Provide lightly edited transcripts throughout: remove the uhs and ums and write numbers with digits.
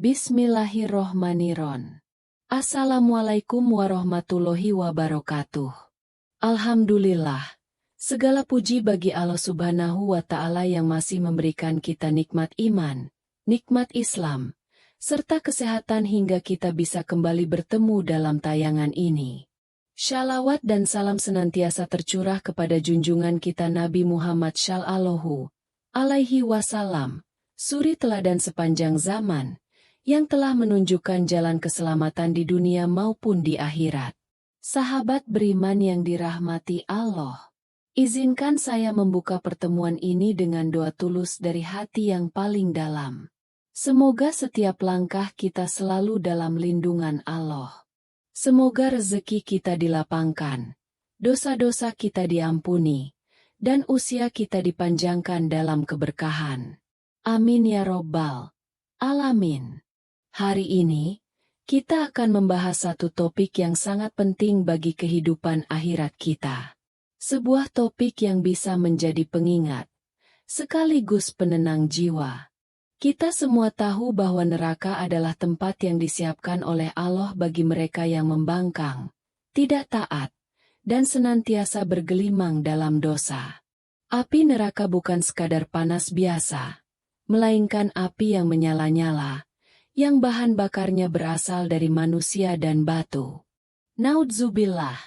Bismillahirrohmanirrohim. Assalamualaikum warahmatullahi wabarakatuh. Alhamdulillah. Segala puji bagi Allah Subhanahu wa Ta'ala yang masih memberikan kita nikmat iman, nikmat Islam, serta kesehatan hingga kita bisa kembali bertemu dalam tayangan ini. Shalawat dan salam senantiasa tercurah kepada junjungan kita Nabi Muhammad Shallallahu Alaihi Wasallam, suri teladan sepanjang zaman, yang telah menunjukkan jalan keselamatan di dunia maupun di akhirat. Sahabat beriman yang dirahmati Allah, izinkan saya membuka pertemuan ini dengan doa tulus dari hati yang paling dalam. Semoga setiap langkah kita selalu dalam lindungan Allah. Semoga rezeki kita dilapangkan, dosa-dosa kita diampuni, dan usia kita dipanjangkan dalam keberkahan. Amin ya Robbal Alamin. Hari ini, kita akan membahas satu topik yang sangat penting bagi kehidupan akhirat kita. Sebuah topik yang bisa menjadi pengingat, sekaligus penenang jiwa. Kita semua tahu bahwa neraka adalah tempat yang disiapkan oleh Allah bagi mereka yang membangkang, tidak taat, dan senantiasa bergelimang dalam dosa. Api neraka bukan sekadar panas biasa, melainkan api yang menyala-nyala, yang bahan bakarnya berasal dari manusia dan batu. Naudzubillah.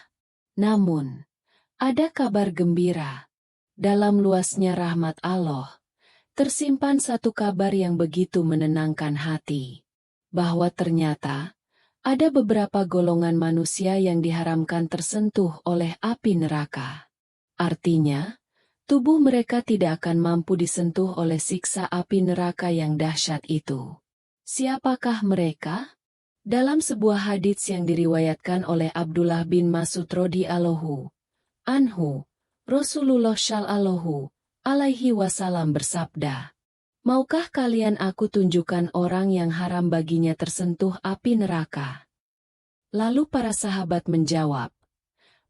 Namun, ada kabar gembira. Dalam luasnya rahmat Allah, tersimpan satu kabar yang begitu menenangkan hati. Bahwa ternyata, ada beberapa golongan manusia yang diharamkan tersentuh oleh api neraka. Artinya, tubuh mereka tidak akan mampu disentuh oleh siksa api neraka yang dahsyat itu. Siapakah mereka? Dalam sebuah hadits yang diriwayatkan oleh Abdullah bin Mas'ud radhiyallahu anhu, Rasulullah shallallahu alaihi wasallam bersabda, "Maukah kalian aku tunjukkan orang yang haram baginya tersentuh api neraka?" Lalu para sahabat menjawab,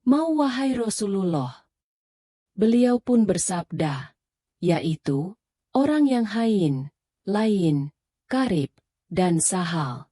"Mau wahai Rasulullah." Beliau pun bersabda, yaitu orang yang hain, lain, karib, dan sahal.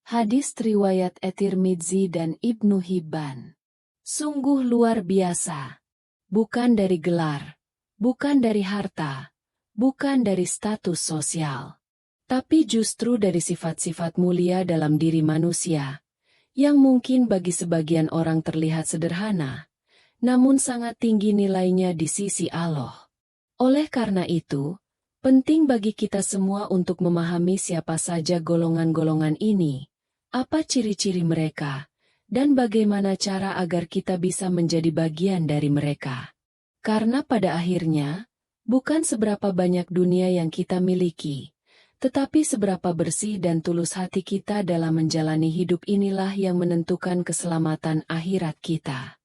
Hadis riwayat At-Tirmidzi dan Ibnu Hibban. Sungguh luar biasa. Bukan dari gelar, bukan dari harta, bukan dari status sosial, tapi justru dari sifat-sifat mulia dalam diri manusia, yang mungkin bagi sebagian orang terlihat sederhana, namun sangat tinggi nilainya di sisi Allah. Oleh karena itu, penting bagi kita semua untuk memahami siapa saja golongan-golongan ini, apa ciri-ciri mereka, dan bagaimana cara agar kita bisa menjadi bagian dari mereka. Karena pada akhirnya, bukan seberapa banyak dunia yang kita miliki, tetapi seberapa bersih dan tulus hati kita dalam menjalani hidup inilah yang menentukan keselamatan akhirat kita.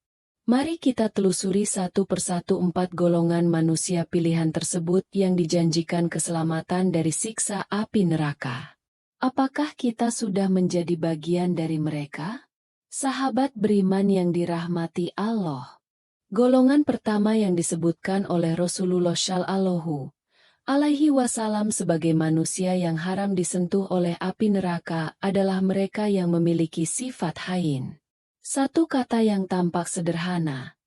Mari kita telusuri satu persatu 4 golongan manusia pilihan tersebut yang dijanjikan keselamatan dari siksa api neraka. Apakah kita sudah menjadi bagian dari mereka? Sahabat beriman yang dirahmati Allah. Golongan pertama yang disebutkan oleh Rasulullah shallallahu alaihi wasallam sebagai manusia yang haram disentuh oleh api neraka adalah mereka yang memiliki sifat hain. Satu kata yang tampak sederhana,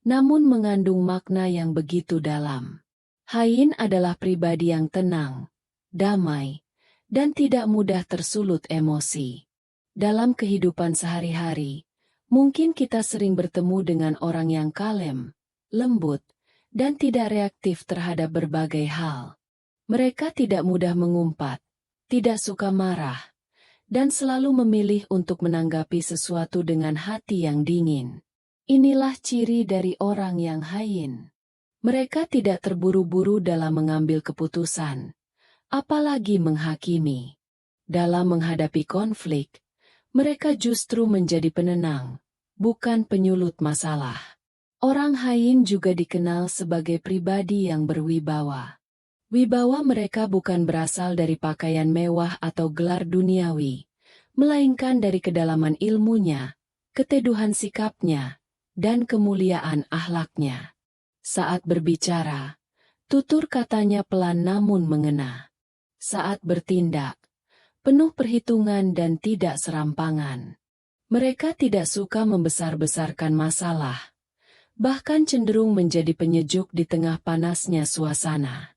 namun mengandung makna yang begitu dalam. Hain adalah pribadi yang tenang, damai, dan tidak mudah tersulut emosi. Dalam kehidupan sehari-hari, mungkin kita sering bertemu dengan orang yang kalem, lembut, dan tidak reaktif terhadap berbagai hal. Mereka tidak mudah mengumpat, tidak suka marah, dan selalu memilih untuk menanggapi sesuatu dengan hati yang dingin. Inilah ciri dari orang yang hain. Mereka tidak terburu-buru dalam mengambil keputusan, apalagi menghakimi. Dalam menghadapi konflik, mereka justru menjadi penenang, bukan penyulut masalah. Orang hain juga dikenal sebagai pribadi yang berwibawa. Wibawa mereka bukan berasal dari pakaian mewah atau gelar duniawi, melainkan dari kedalaman ilmunya, keteduhan sikapnya, dan kemuliaan akhlaknya. Saat berbicara, tutur katanya pelan namun mengena. Saat bertindak, penuh perhitungan dan tidak serampangan. Mereka tidak suka membesar-besarkan masalah, bahkan cenderung menjadi penyejuk di tengah panasnya suasana.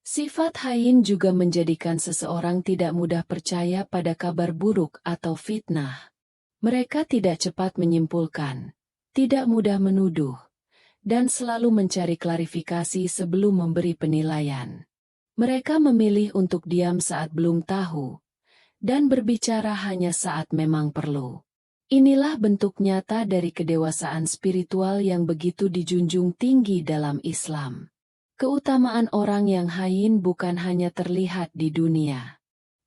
Sifat hain juga menjadikan seseorang tidak mudah percaya pada kabar buruk atau fitnah. Mereka tidak cepat menyimpulkan, tidak mudah menuduh, dan selalu mencari klarifikasi sebelum memberi penilaian. Mereka memilih untuk diam saat belum tahu, dan berbicara hanya saat memang perlu. Inilah bentuk nyata dari kedewasaan spiritual yang begitu dijunjung tinggi dalam Islam. Keutamaan orang yang hain bukan hanya terlihat di dunia.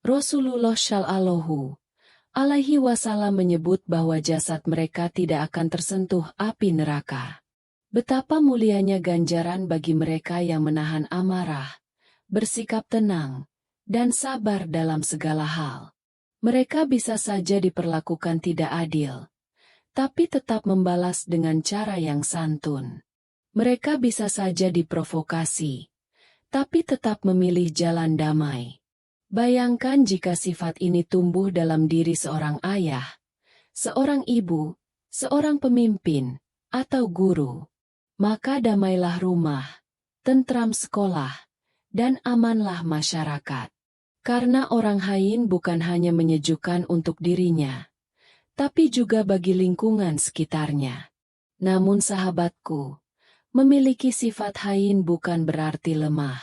Rasulullah Shallallahu Alaihi Wasallam menyebut bahwa jasad mereka tidak akan tersentuh api neraka. Betapa mulianya ganjaran bagi mereka yang menahan amarah, bersikap tenang, dan sabar dalam segala hal. Mereka bisa saja diperlakukan tidak adil, tapi tetap membalas dengan cara yang santun. Mereka bisa saja diprovokasi, tapi tetap memilih jalan damai. Bayangkan jika sifat ini tumbuh dalam diri seorang ayah, seorang ibu, seorang pemimpin, atau guru. Maka damailah rumah, tentram sekolah, dan amanlah masyarakat. Karena orang hain bukan hanya menyejukkan untuk dirinya, tapi juga bagi lingkungan sekitarnya. Namun sahabatku, memiliki sifat hain bukan berarti lemah.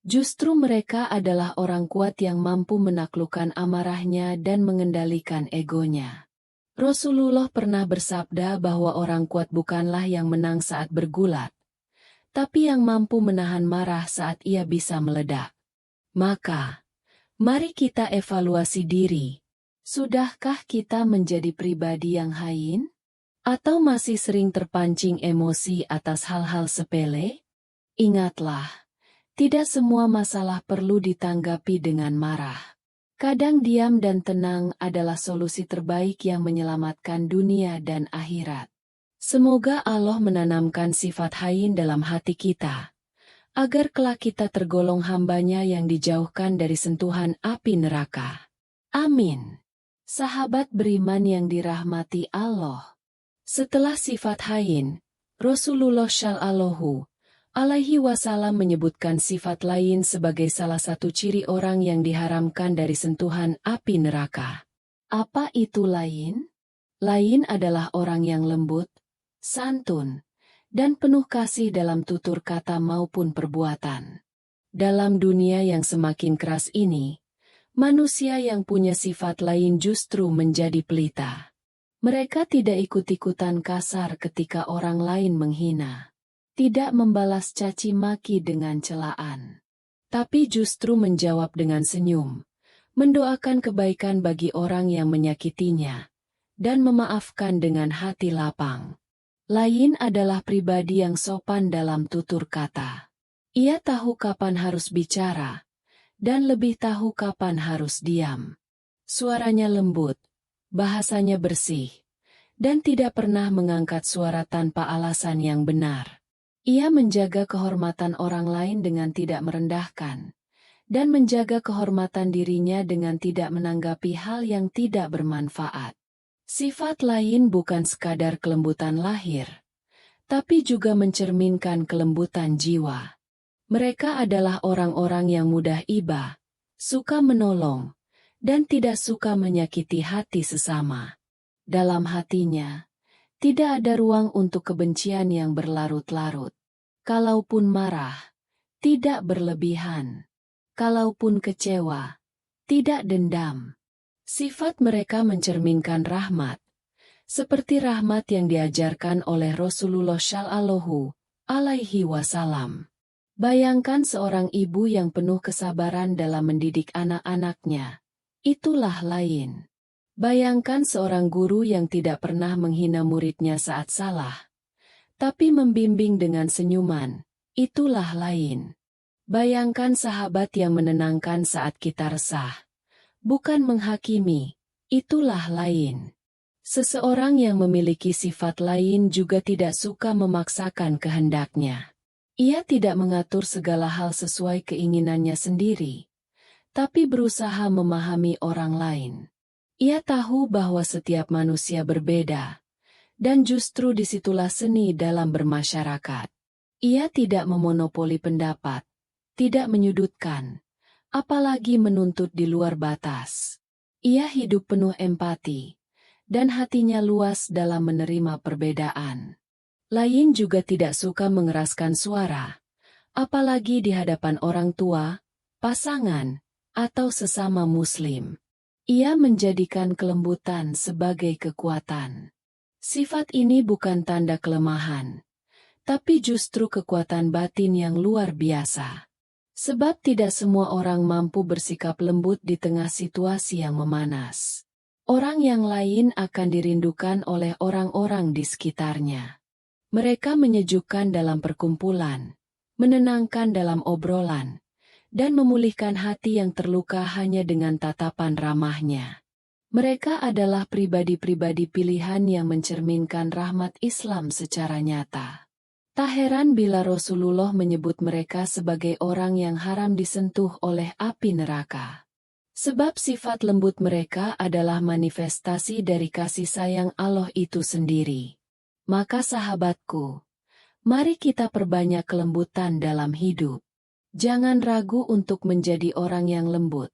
Justru mereka adalah orang kuat yang mampu menaklukkan amarahnya dan mengendalikan egonya. Rasulullah pernah bersabda bahwa orang kuat bukanlah yang menang saat bergulat, tapi yang mampu menahan marah saat ia bisa meledak. Maka, mari kita evaluasi diri. Sudahkah kita menjadi pribadi yang hain? Atau masih sering terpancing emosi atas hal-hal sepele? Ingatlah, tidak semua masalah perlu ditanggapi dengan marah. Kadang diam dan tenang adalah solusi terbaik yang menyelamatkan dunia dan akhirat. Semoga Allah menanamkan sifat hain dalam hati kita, agar kelak kita tergolong hambanya yang dijauhkan dari sentuhan api neraka. Amin. Sahabat beriman yang dirahmati Allah. Setelah sifat hain, Rasulullah Shallallahu Alaihi Wasallam menyebutkan sifat lain sebagai salah satu ciri orang yang diharamkan dari sentuhan api neraka. Apa itu lain? Lain adalah orang yang lembut, santun, dan penuh kasih dalam tutur kata maupun perbuatan. Dalam dunia yang semakin keras ini, manusia yang punya sifat lain justru menjadi pelita. Mereka tidak ikut-ikutan kasar ketika orang lain menghina, tidak membalas caci maki dengan celaan, tapi justru menjawab dengan senyum, mendoakan kebaikan bagi orang yang menyakitinya, dan memaafkan dengan hati lapang. Lain adalah pribadi yang sopan dalam tutur kata. Ia tahu kapan harus bicara, dan lebih tahu kapan harus diam. Suaranya lembut, bahasanya bersih, dan tidak pernah mengangkat suara tanpa alasan yang benar. Ia menjaga kehormatan orang lain dengan tidak merendahkan, dan menjaga kehormatan dirinya dengan tidak menanggapi hal yang tidak bermanfaat. Sifat lain bukan sekadar kelembutan lahir, tapi juga mencerminkan kelembutan jiwa. Mereka adalah orang-orang yang mudah iba, suka menolong, dan tidak suka menyakiti hati sesama. Dalam hatinya, tidak ada ruang untuk kebencian yang berlarut-larut. Kalaupun marah, tidak berlebihan. Kalaupun kecewa, tidak dendam. Sifat mereka mencerminkan rahmat, seperti rahmat yang diajarkan oleh Rasulullah Shallallahu Alaihi Wasallam. Bayangkan seorang ibu yang penuh kesabaran dalam mendidik anak-anaknya. Itulah lain. Bayangkan seorang guru yang tidak pernah menghina muridnya saat salah, tapi membimbing dengan senyuman. Itulah lain. Bayangkan sahabat yang menenangkan saat kita resah, bukan menghakimi. Itulah lain. Seseorang yang memiliki sifat lain juga tidak suka memaksakan kehendaknya. Ia tidak mengatur segala hal sesuai keinginannya sendiri, tapi berusaha memahami orang lain. Ia tahu bahwa setiap manusia berbeda, dan justru disitulah seni dalam bermasyarakat. Ia tidak memonopoli pendapat, tidak menyudutkan, apalagi menuntut di luar batas. Ia hidup penuh empati, dan hatinya luas dalam menerima perbedaan. Lain juga tidak suka mengeraskan suara, apalagi di hadapan orang tua, pasangan, atau sesama Muslim. Ia menjadikan kelembutan sebagai kekuatan. Sifat ini bukan tanda kelemahan, tapi justru kekuatan batin yang luar biasa. Sebab tidak semua orang mampu bersikap lembut di tengah situasi yang memanas. Orang yang lain akan dirindukan oleh orang-orang di sekitarnya. Mereka menyejukkan dalam perkumpulan, menenangkan dalam obrolan, dan memulihkan hati yang terluka hanya dengan tatapan ramahnya. Mereka adalah pribadi-pribadi pilihan yang mencerminkan rahmat Islam secara nyata. Tak heran bila Rasulullah menyebut mereka sebagai orang yang haram disentuh oleh api neraka. Sebab sifat lembut mereka adalah manifestasi dari kasih sayang Allah itu sendiri. Maka sahabatku, mari kita perbanyak kelembutan dalam hidup. Jangan ragu untuk menjadi orang yang lembut,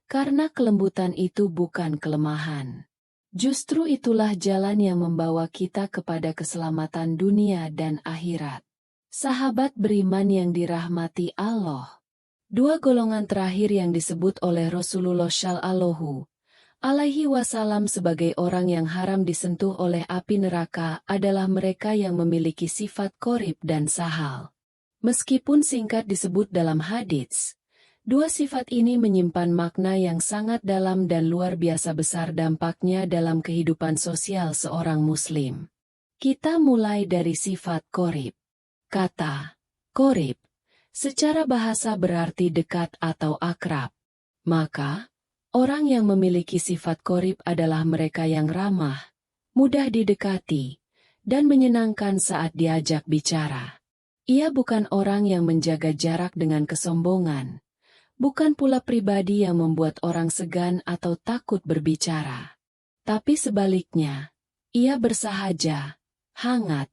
karena kelembutan itu bukan kelemahan. Justru itulah jalan yang membawa kita kepada keselamatan dunia dan akhirat. Sahabat beriman yang dirahmati Allah. Dua golongan terakhir yang disebut oleh Rasulullah Shallallahu Alaihi Wasallam sebagai orang yang haram disentuh oleh api neraka adalah mereka yang memiliki sifat qorib dan sahal. Meskipun singkat disebut dalam hadits, dua sifat ini menyimpan makna yang sangat dalam dan luar biasa besar dampaknya dalam kehidupan sosial seorang Muslim. Kita mulai dari sifat qorib. Kata qorib secara bahasa berarti dekat atau akrab. Maka, orang yang memiliki sifat qorib adalah mereka yang ramah, mudah didekati, dan menyenangkan saat diajak bicara. Ia bukan orang yang menjaga jarak dengan kesombongan. Bukan pula pribadi yang membuat orang segan atau takut berbicara. Tapi sebaliknya, ia bersahaja, hangat,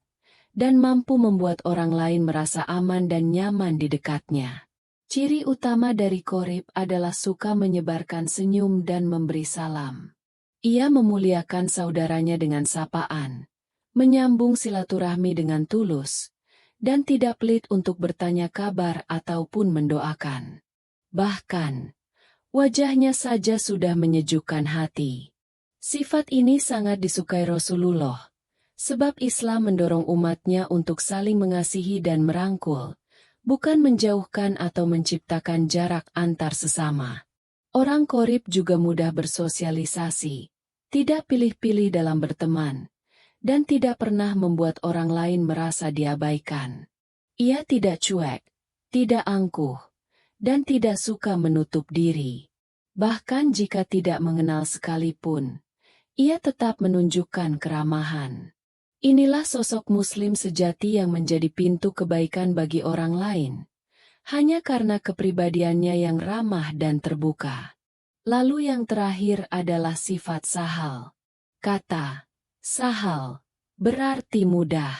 dan mampu membuat orang lain merasa aman dan nyaman di dekatnya. Ciri utama dari qorib adalah suka menyebarkan senyum dan memberi salam. Ia memuliakan saudaranya dengan sapaan, menyambung silaturahmi dengan tulus, dan tidak pelit untuk bertanya kabar ataupun mendoakan. Bahkan, wajahnya saja sudah menyejukkan hati. Sifat ini sangat disukai Rasulullah, sebab Islam mendorong umatnya untuk saling mengasihi dan merangkul, bukan menjauhkan atau menciptakan jarak antar sesama. Orang qorib juga mudah bersosialisasi, tidak pilih-pilih dalam berteman, dan tidak pernah membuat orang lain merasa diabaikan. Ia tidak cuek, tidak angkuh, dan tidak suka menutup diri. Bahkan jika tidak mengenal sekalipun, ia tetap menunjukkan keramahan. Inilah sosok Muslim sejati yang menjadi pintu kebaikan bagi orang lain, hanya karena kepribadiannya yang ramah dan terbuka. Lalu yang terakhir adalah sifat sahal. Kata sahal berarti mudah.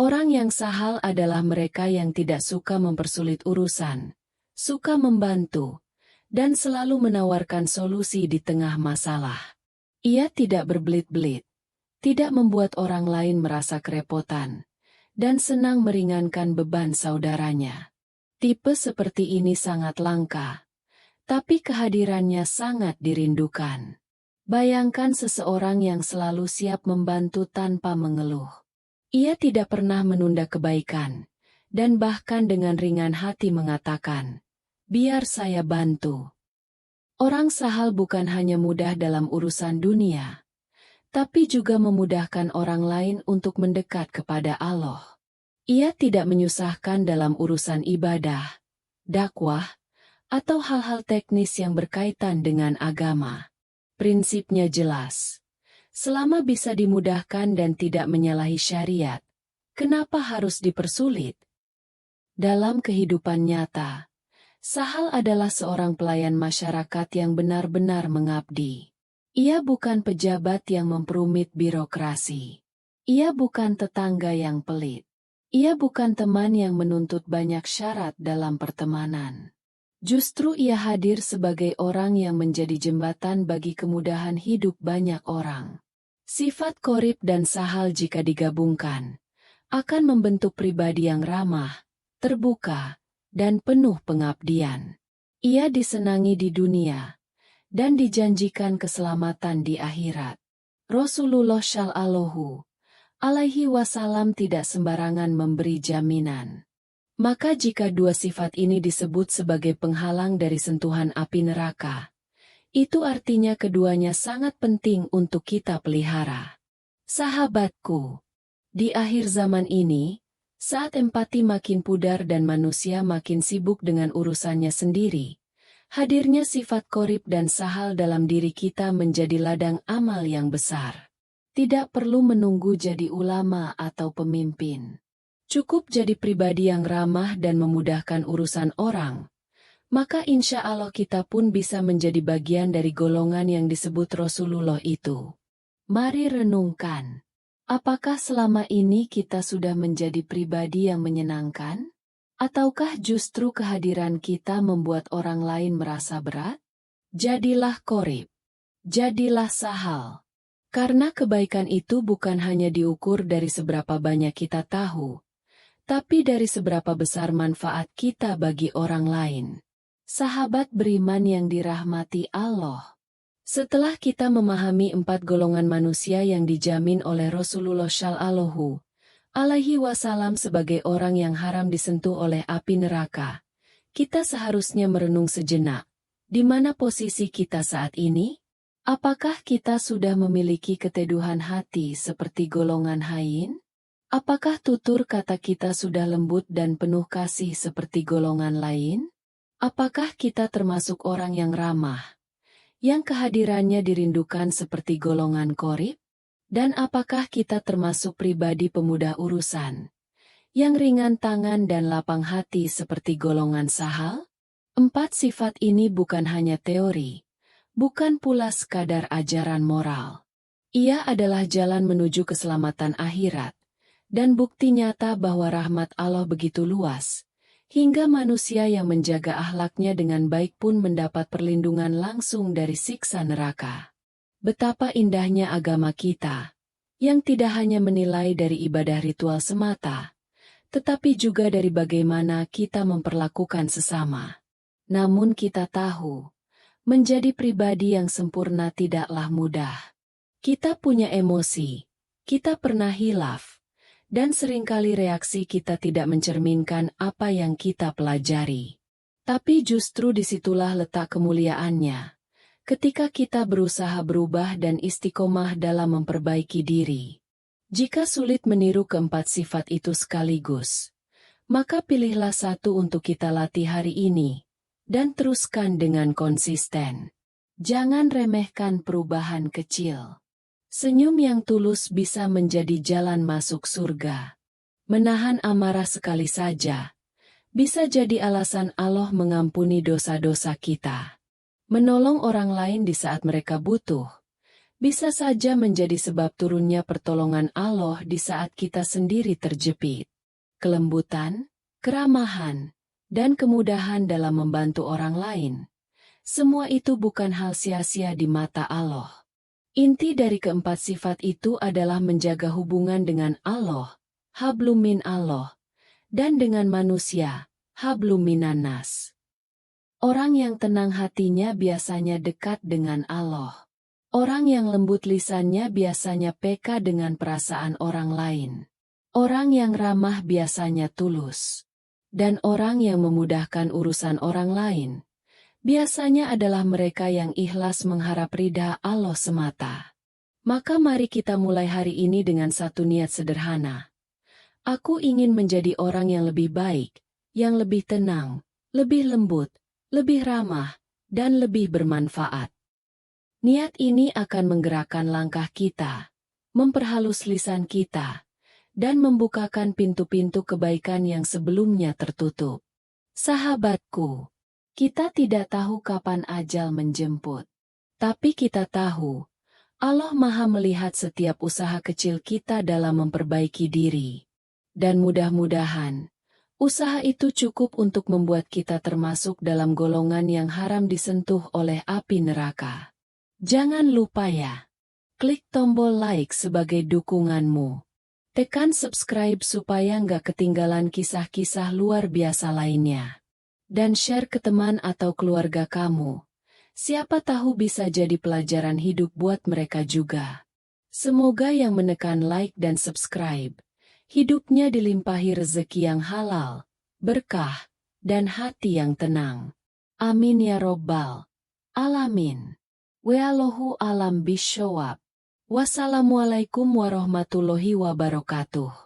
Orang yang sahal adalah mereka yang tidak suka mempersulit urusan, suka membantu, dan selalu menawarkan solusi di tengah masalah. Ia tidak berbelit-belit, tidak membuat orang lain merasa kerepotan, dan senang meringankan beban saudaranya. Tipe seperti ini sangat langka, tapi kehadirannya sangat dirindukan. Bayangkan seseorang yang selalu siap membantu tanpa mengeluh. Ia tidak pernah menunda kebaikan, dan bahkan dengan ringan hati mengatakan, "Biar saya bantu." Orang sahal bukan hanya mudah dalam urusan dunia, tapi juga memudahkan orang lain untuk mendekat kepada Allah. Ia tidak menyusahkan dalam urusan ibadah, dakwah, atau hal-hal teknis yang berkaitan dengan agama. Prinsipnya jelas. Selama bisa dimudahkan dan tidak menyalahi syariat, kenapa harus dipersulit? Dalam kehidupan nyata, Sahal adalah seorang pelayan masyarakat yang benar-benar mengabdi. Ia bukan pejabat yang memperumit birokrasi. Ia bukan tetangga yang pelit. Ia bukan teman yang menuntut banyak syarat dalam pertemanan. Justru ia hadir sebagai orang yang menjadi jembatan bagi kemudahan hidup banyak orang. Sifat Qorib dan Sahal jika digabungkan, akan membentuk pribadi yang ramah, terbuka, dan penuh pengabdian. Ia disenangi di dunia, dan dijanjikan keselamatan di akhirat. Rasulullah Shallallahu Alaihi Wasallam tidak sembarangan memberi jaminan. Maka jika dua sifat ini disebut sebagai penghalang dari sentuhan api neraka, itu artinya keduanya sangat penting untuk kita pelihara. Sahabatku, di akhir zaman ini, saat empati makin pudar dan manusia makin sibuk dengan urusannya sendiri, hadirnya sifat Qorib dan Sahal dalam diri kita menjadi ladang amal yang besar. Tidak perlu menunggu jadi ulama atau pemimpin. Cukup jadi pribadi yang ramah dan memudahkan urusan orang. Maka insya Allah kita pun bisa menjadi bagian dari golongan yang disebut Rasulullah itu. Mari renungkan. Apakah selama ini kita sudah menjadi pribadi yang menyenangkan? Ataukah justru kehadiran kita membuat orang lain merasa berat? Jadilah Qorib. Jadilah Sahal. Karena kebaikan itu bukan hanya diukur dari seberapa banyak kita tahu, tapi dari seberapa besar manfaat kita bagi orang lain. Sahabat beriman yang dirahmati Allah. Setelah kita memahami 4 golongan manusia yang dijamin oleh Rasulullah Shallallahu Alaihi Wasallam sebagai orang yang haram disentuh oleh api neraka, kita seharusnya merenung sejenak. Di mana posisi kita saat ini? Apakah kita sudah memiliki keteduhan hati seperti golongan Hayin? Apakah tutur kata kita sudah lembut dan penuh kasih seperti golongan lain? Apakah kita termasuk orang yang ramah, yang kehadirannya dirindukan seperti golongan Qorib? Dan apakah kita termasuk pribadi pemudah urusan, yang ringan tangan dan lapang hati seperti golongan Sahal? 4 sifat ini bukan hanya teori, bukan pula sekadar ajaran moral. Ia adalah jalan menuju keselamatan akhirat, dan bukti nyata bahwa rahmat Allah begitu luas, hingga manusia yang menjaga akhlaknya dengan baik pun mendapat perlindungan langsung dari siksa neraka. Betapa indahnya agama kita, yang tidak hanya menilai dari ibadah ritual semata, tetapi juga dari bagaimana kita memperlakukan sesama. Namun kita tahu, menjadi pribadi yang sempurna tidaklah mudah. Kita punya emosi, kita pernah hilaf, dan seringkali reaksi kita tidak mencerminkan apa yang kita pelajari. Tapi justru disitulah letak kemuliaannya, ketika kita berusaha berubah dan istiqomah dalam memperbaiki diri. Jika sulit meniru keempat sifat itu sekaligus, maka pilihlah satu untuk kita latih hari ini, dan teruskan dengan konsisten. Jangan remehkan perubahan kecil. Senyum yang tulus bisa menjadi jalan masuk surga. Menahan amarah sekali saja bisa jadi alasan Allah mengampuni dosa-dosa kita. Menolong orang lain di saat mereka butuh bisa saja menjadi sebab turunnya pertolongan Allah di saat kita sendiri terjepit. Kelembutan, keramahan, dan kemudahan dalam membantu orang lain, semua itu bukan hal sia-sia di mata Allah. Inti dari keempat sifat itu adalah menjaga hubungan dengan Allah, hablum min Allah, dan dengan manusia, hablum minan nas. Orang yang tenang hatinya biasanya dekat dengan Allah. Orang yang lembut lisannya biasanya peka dengan perasaan orang lain. Orang yang ramah biasanya tulus. Dan orang yang memudahkan urusan orang lain biasanya adalah mereka yang ikhlas mengharap ridha Allah semata. Maka mari kita mulai hari ini dengan satu niat sederhana. Aku ingin menjadi orang yang lebih baik, yang lebih tenang, lebih lembut, lebih ramah, dan lebih bermanfaat. Niat ini akan menggerakkan langkah kita, memperhalus lisan kita, dan membukakan pintu-pintu kebaikan yang sebelumnya tertutup. Sahabatku, Kita tidak tahu kapan ajal menjemput. Tapi kita tahu, Allah Maha melihat setiap usaha kecil kita dalam memperbaiki diri. Dan mudah-mudahan, usaha itu cukup untuk membuat kita termasuk dalam golongan yang haram disentuh oleh api neraka. Jangan lupa ya, klik tombol like sebagai dukunganmu. Tekan subscribe supaya nggak ketinggalan kisah-kisah luar biasa lainnya. Dan share ke teman atau keluarga kamu. Siapa tahu bisa jadi pelajaran hidup buat mereka juga. Semoga yang menekan like dan subscribe, hidupnya dilimpahi rezeki yang halal, berkah, dan hati yang tenang. Amin ya robbal alamin. Wallahu alam bisyawab. Wassalamualaikum warahmatullahi wabarakatuh.